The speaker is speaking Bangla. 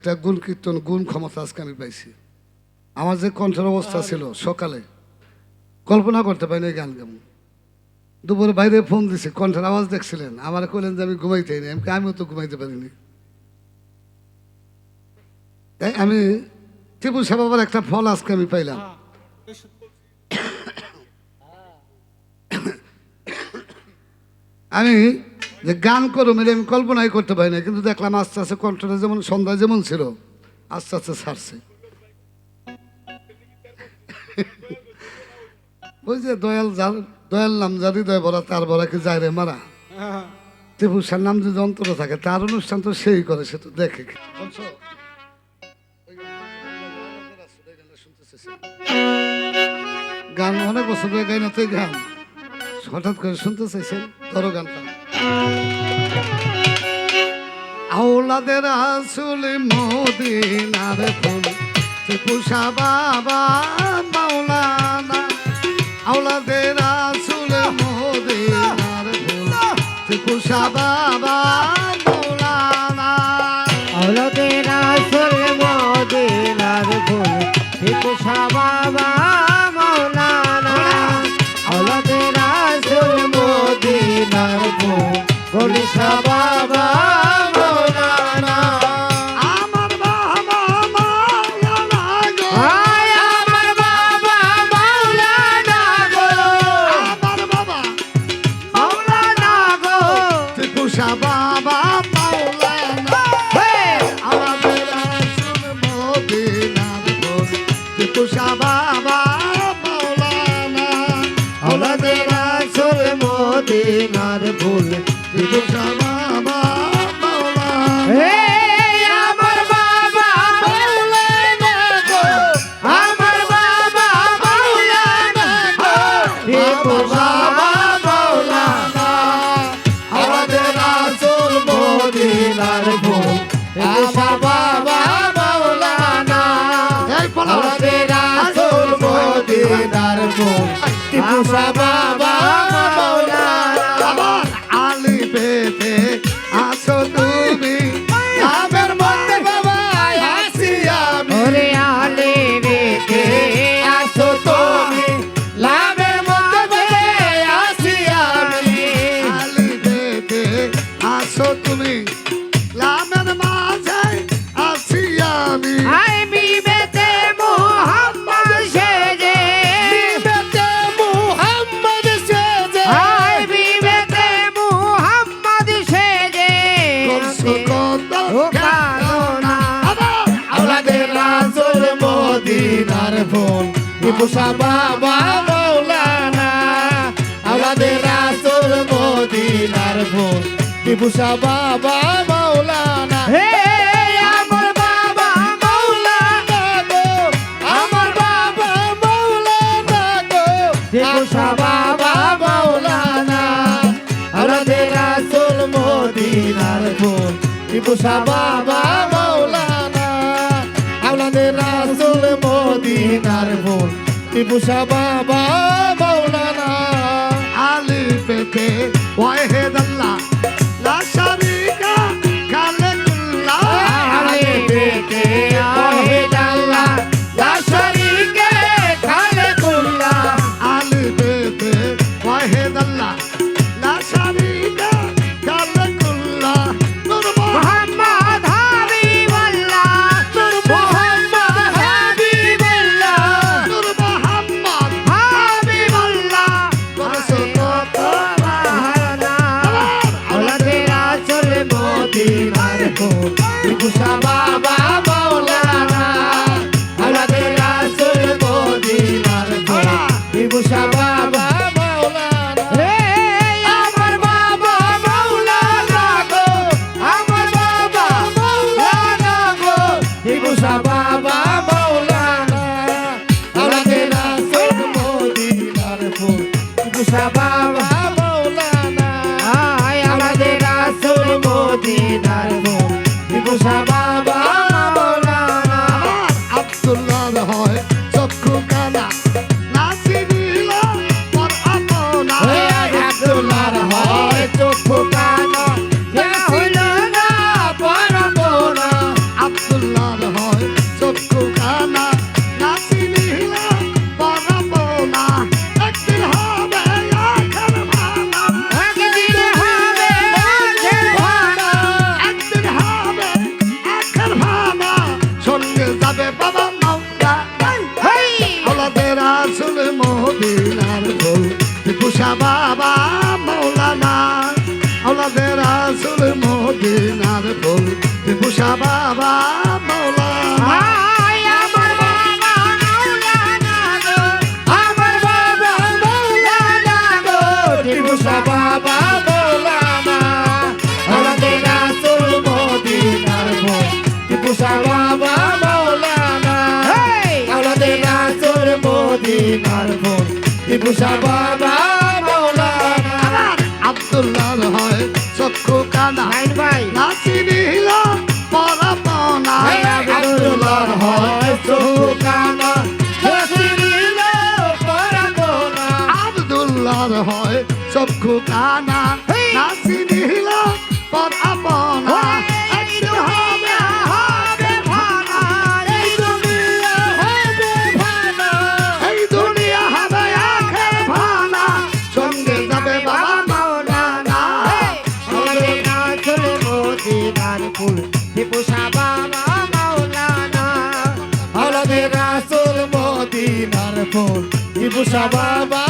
একটা গুণ কীর্তন গুণ ক্ষমতা আজকে আমি পাইছি। আমার যে কণ্ঠের অবস্থা ছিল সকালে কল্পনা করতে পারিনি গান গাবো। দুপুরে বাইরে ফোন দিছি, কণ্ঠের আওয়াজ দেখছিলেন, আমার কইলেন যে আমি ঘুমাইতেই নি। আমিও তো ঘুমাইতে পারিনি। তাই আমি টিপু সাহেবের একটা ফল আজকে আমি পাইলাম। আমি যে গান করো মেরে আমি কল্পনাই করতে পারি না, কিন্তু দেখলাম আস্তে আস্তে কণ্ঠটা যেমন সন্ধ্যায় যেমন ছিল আস্তে আস্তে ছাড়ছে। ওই যে দয়াল নাম জারি দয় ভরা তার ভরা কি যায় রে মারা। টিপু সাহের নাম যদি অন্তরে থাকে তার অনুষ্ঠান তো সেই করে, সে তো দেখে। গান অনেক বছর ধরে গাই না, তো গান হঠাৎ করে শুনতে চাইছেন, ধরো গানটা। আওলাদের আসলে মদিনার ফুল টিপু শাহ বাবা মাওলানা। আওলাদের আসলে মদিনার ফুল টিপু শাহ বাবা মাওলানা। আওলাদের আসল মদিনার ফুল টিপু শাহ বাবা মাওলানা। আওলাদের আসল মদিনার ফুল গলি শাহ বাবা মাওলানা। আমার বাবা মাওলানা গো, আয় আমার বাবা মাওলানা গো, আমার বাবা মাওলানা গো। টিপু শাহ বাবা মাওলানা। হে! আমাদের আসল মদিনার ফুল টিপু শাহ বাবা মাওলানা। আওলাদের আসল মদিনার ফুল টিপু শাহ বাবা মাওলানা। হে আমার বাবা মাওলানা গো, আমার বাবা মাওলানা গো। টিপু বাবা মাওলানা। আমাদের আসল মদিনার ফুল টিপু শাহ বাবা মাওলানা। এই বলো। আমাদের আসল মদিনার ফুল টিপু শাহ বাবা মাওলানা। আমার আলি পেতে আসো তুমি, নামের মধ্যে বাবা আছি আমি। ওরে আলে রেখে আসো তুমি, লাভের মধ্যে আসি আমি। আলি পেতে আসো তুমি, নামের মাঝে আছি আমি। আই বিবেতে মুহাম্মদ সেজে, বিবেতে মুহাম্মদ সেজে, আই বিবেতে মুহাম্মদ সেজে। করছো কত ও কারণা আবার আওলাদের রাসূল মদিনার ফুল টিপু শাহ বাবা মাওলানা। আওলাদের রাসূল মদিনার ফুল টিপু শাহ বাবা মাওলানা। হে আমার বাবা মাওলানা গো, আমার বাবা মাওলানা গো। টিপু শাহ বাবা মাওলানা। আওলাদের রাসূল মদিনার ফুল টিপু শাহ বাবা মাওলানা। আওলাদের রাসূল মদিনার ফুল টিপু শাহ বাবা মাওলানা। আলি পেতে ওয়াহিদাল্লাহ লা শারিকা খালেকুল্লাহ। আলে পেতে ওয়াহিদাল্লাহ লা শারীকা খালেকুল্লাহ। আলি পেতে ওয়াহিদাল্লাহ লা শারিকা খালেকুল্লাহ। নূর মুহাম্মদ হাবিবাল্লাহ, মুহাম্মদ হাবিবাল্লাহ, নূর মুহাম্মদ হাবিবাল্লাহ। করছো কত বাহানা আওলাদের রাসূল মদিনার ফুল টিপু শাহ বাবা মাওলানা। আওলাদের রাসূল মদিনার ফুল টিপু শাহ বাবা মাওলানা। হে আমার বাবা মাওলানা গো, আমার বাবা মাওলানা গো। টিপু শাহ বাবা মাওলানা। আওলাদের রাসূল মদিনার ফুল টিপু শাহ বাবা মাওলানা। আয় আমাদের রাসূল মদিনার ফুল টিপু শাহ বাবা মাওলানা। আব্দুল্লাহর হয় চক্ষু কানা, নাসি দিল পর আপনা। ওই আব্দুল্লাহর হয় চক্ষু কানা, যা হইল না পারবো না। আব্দুল্লাহ মদিনার ফুল টিপুসা বাবা মাওলানা আব্দুল্লাহর হয় চক্ষু কানা নাইন ভাই নাচি নিল পরাপনা আব্দুল্লাহর হয় চোখ কানা নাচিনিল পরাপনা আব্দুল্লাহর হয় চক্ষু কানা নাচি নিল পরাপনা একদিন হবে হবে ভানা এই দুনিয়া হবে ভানা এই দুনিয়া হবে আখের ভানা সঙ্গে যাবে বাবা মাওলানা মদিনা চলে মদিনার ফুল টিপুসা বাবা মাওলানা আলাদে রাসূল মদিনার ফুল টিপুসা বাবা